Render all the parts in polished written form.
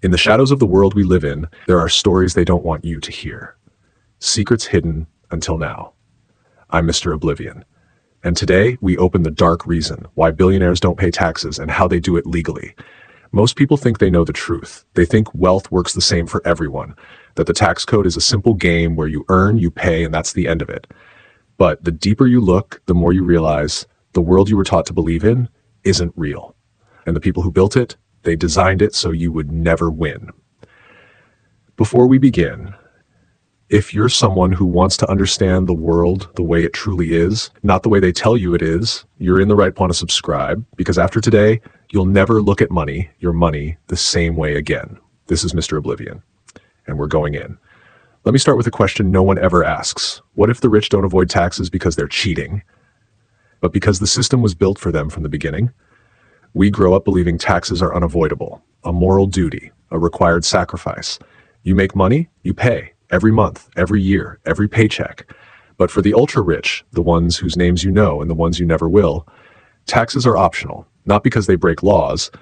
In the shadows of the world we live in, there are stories they don't want you to hear. Secrets hidden until now. I'm Mr. Oblivion. And today, we open the dark reason why billionaires don't pay taxes and how they do it legally. Most people think they know the truth. They think wealth works the same for everyone, that the tax code is a simple game where you earn, you pay, and that's the end of it. But the deeper you look, the more you realize the world you were taught to believe in isn't real. And the people who built it, they designed it so you would never win. Before we begin, if you're someone who wants to understand the world the way it truly is, not the way they tell you it is, you're in the right one to subscribe, because after today, you'll never look at your money, the same way again. This is Mr. Oblivion, and we're going in. Let me start with a question no one ever asks. What if the rich don't avoid taxes because they're cheating, but because the system was built for them from the beginning? We grow up believing taxes are unavoidable, a moral duty, a required sacrifice. You make money, you pay, every month, every year, every paycheck. But for the ultra-rich, the ones whose names you know and the ones you never will, taxes are optional, not because they break laws,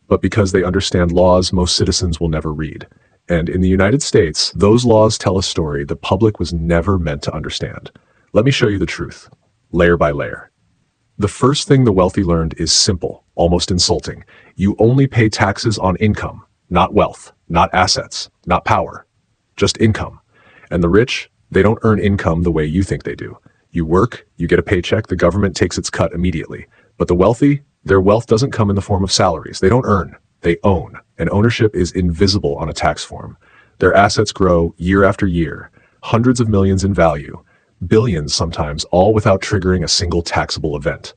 but because they understand laws most citizens will never read. And in the United States, those laws tell a story the public was never meant to understand. Let me show you the truth, layer by layer. The first thing the wealthy learned is simple, almost insulting. You only pay taxes on income, not wealth, not assets, not power, just income. And the rich, they don't earn income the way you think they do. You work, you get a paycheck, the government takes its cut immediately. But the wealthy, their wealth doesn't come in the form of salaries. They don't earn, they own. And ownership is invisible on a tax form. Their assets grow year after year, hundreds of millions in value, billions sometimes, all without triggering a single taxable event.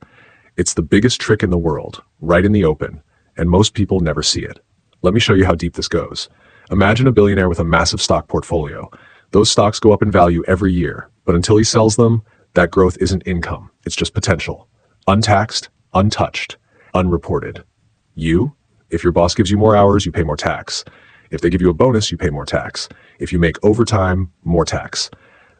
It's the biggest trick in the world, right in the open, and most people never see it. Let me show you how deep this goes. Imagine a billionaire with a massive stock portfolio. Those stocks go up in value every year, but until he sells them, that growth isn't income, it's just potential. Untaxed, untouched, unreported. You, if your boss gives you more hours, you pay more tax. If they give you a bonus, you pay more tax. If you make overtime, more tax.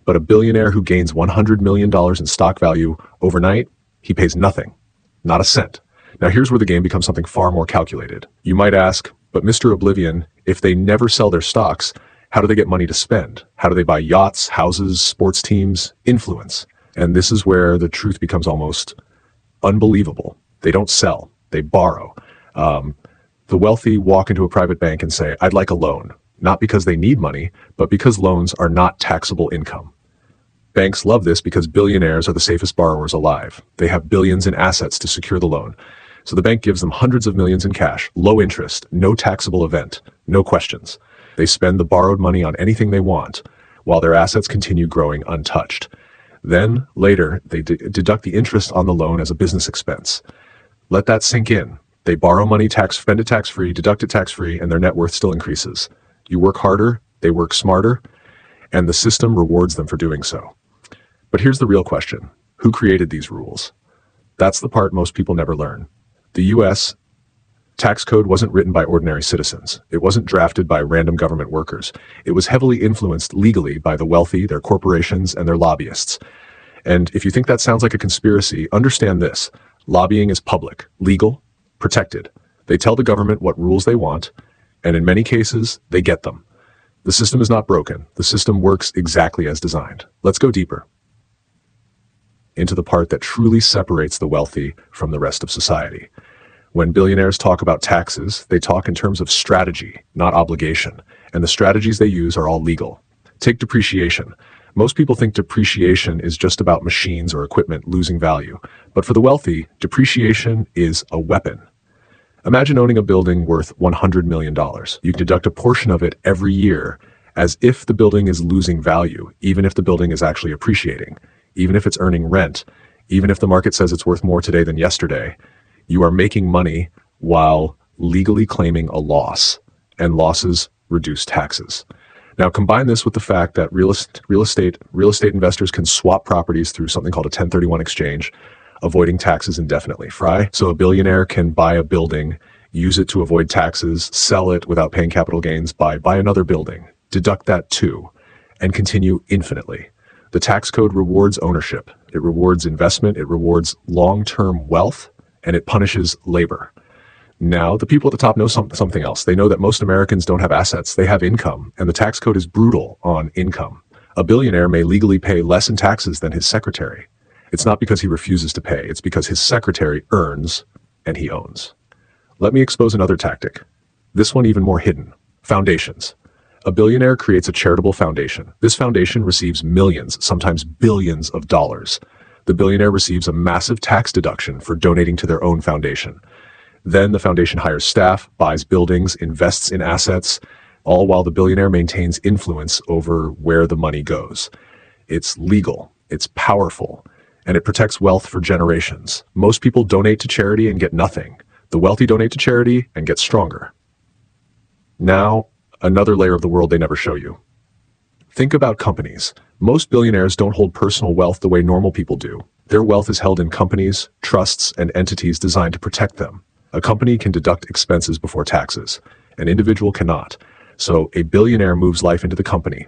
But a billionaire who gains $100 million in stock value overnight, he pays nothing, not a cent. Now here's where the game becomes something far more calculated. You might ask, but Mr. Oblivion, if they never sell their stocks, how do they get money to spend? How do they buy yachts, houses, sports teams, influence? And this is where the truth becomes almost unbelievable. They don't sell, they borrow. The wealthy walk into a private bank and say, I'd like a loan, not because they need money, but because loans are not taxable income. Banks love this because billionaires are the safest borrowers alive. They have billions in assets to secure the loan. So the bank gives them hundreds of millions in cash, low interest, no taxable event, no questions. They spend the borrowed money on anything they want, while their assets continue growing untouched. Then, later, they deduct the interest on the loan as a business expense. Let that sink in. They borrow money, spend it tax-free, deduct it tax-free, and their net worth still increases. You work harder, they work smarter, and the system rewards them for doing so. But here's the real question. Who created these rules? That's the part most people never learn. The U.S. tax code wasn't written by ordinary citizens. It wasn't drafted by random government workers. It was heavily influenced legally by the wealthy, their corporations, and their lobbyists. And if you think that sounds like a conspiracy, understand this. Lobbying is public, legal, protected. They tell the government what rules they want, and in many cases, they get them. The system is not broken. The system works exactly as designed. Let's go deeper into the part that truly separates the wealthy from the rest of society. When billionaires talk about taxes, they talk in terms of strategy, not obligation, and the strategies they use are all legal. Take depreciation. Most people think depreciation is just about machines or equipment losing value, but for the wealthy, depreciation is a weapon. Imagine owning a building worth $100 million. You can deduct a portion of it every year as if the building is losing value, even if the building is actually appreciating, even if it's earning rent, even if the market says it's worth more today than yesterday. You are making money while legally claiming a loss, and losses reduce taxes. Now combine this with the fact that real estate investors can swap properties through something called a 1031 exchange, avoiding taxes indefinitely. So a billionaire can buy a building, use it to avoid taxes, sell it without paying capital gains, buy another building, deduct that too, and continue infinitely. The tax code rewards ownership, it rewards investment, it rewards long-term wealth, and it punishes labor. Now, the people at the top know something else. They know that most Americans don't have assets, they have income, and the tax code is brutal on income. A billionaire may legally pay less in taxes than his secretary. It's not because he refuses to pay, it's because his secretary earns and he owns. Let me expose another tactic. This one even more hidden. Foundations. A billionaire creates a charitable foundation. This foundation receives millions, sometimes billions of dollars. The billionaire receives a massive tax deduction for donating to their own foundation. Then the foundation hires staff, buys buildings, invests in assets, all while the billionaire maintains influence over where the money goes. It's legal, it's powerful, and it protects wealth for generations. Most people donate to charity and get nothing. The wealthy donate to charity and get stronger. Now, another layer of the world they never show you. Think about companies. Most billionaires don't hold personal wealth the way normal people do. Their wealth is held in companies, trusts, and entities designed to protect them. A company can deduct expenses before taxes. An individual cannot. So a billionaire moves life into the company.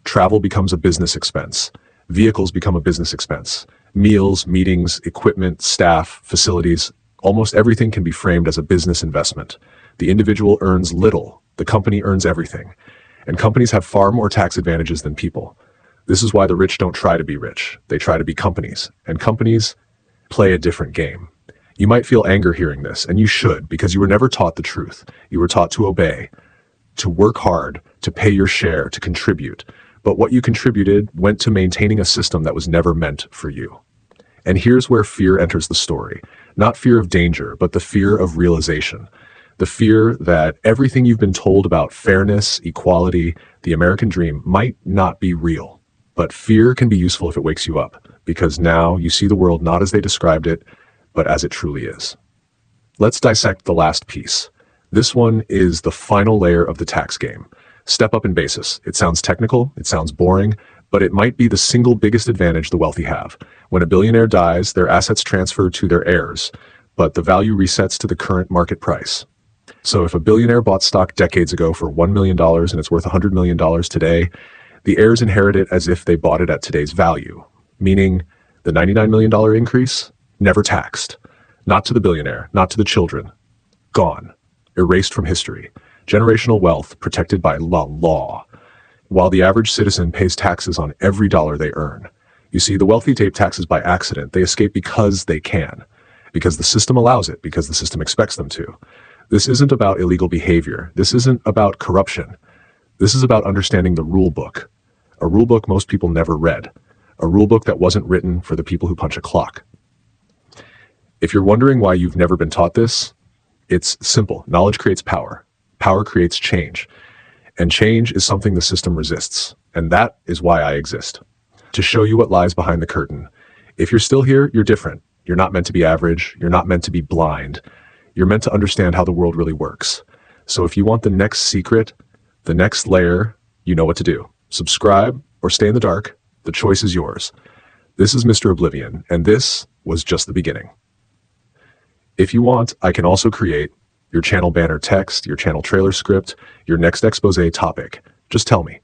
Travel becomes a business expense. Vehicles become a business expense. Meals, meetings, equipment, staff, facilities, almost everything can be framed as a business investment. The individual earns little. The company earns everything. And companies have far more tax advantages than people. This is why the rich don't try to be rich. They try to be companies. And companies play a different game. You might feel anger hearing this, and you should, because you were never taught the truth. You were taught to obey, to work hard, to pay your share, to contribute. But what you contributed went to maintaining a system that was never meant for you. And here's where fear enters the story. Not fear of danger, but the fear of realization. The fear that everything you've been told about fairness, equality, the American dream might not be real. But fear can be useful if it wakes you up, because now you see the world not as they described it, but as it truly is. Let's dissect the last piece. This one is the final layer of the tax game. Step up in basis. It sounds technical, it sounds boring, but it might be the single biggest advantage the wealthy have. When a billionaire dies, their assets transfer to their heirs, but the value resets to the current market price. So if a billionaire bought stock decades ago for $1 million and it's worth $100 million today, the heirs inherit it as if they bought it at today's value, meaning the $99 million increase, never taxed. Not to the billionaire, not to the children. Gone. Erased from history. Generational wealth protected by law. While the average citizen pays taxes on every dollar they earn. You see, the wealthy pay taxes by accident. They escape because they can. Because the system allows it. Because the system expects them to. This isn't about illegal behavior. This isn't about corruption. This is about understanding the rule book. A rule book most people never read. A rule book that wasn't written for the people who punch a clock. If you're wondering why you've never been taught this, it's simple. Knowledge creates power. Power creates change. And change is something the system resists. And that is why I exist. To show you what lies behind the curtain. If you're still here, you're different. You're not meant to be average. You're not meant to be blind. You're meant to understand how the world really works. So if you want the next secret, the next layer, you know what to do. Subscribe or stay in the dark. The choice is yours. This is Mr. Oblivion, and this was just the beginning. If you want, I can also create your channel banner text, your channel trailer script, your next expose topic. Just tell me.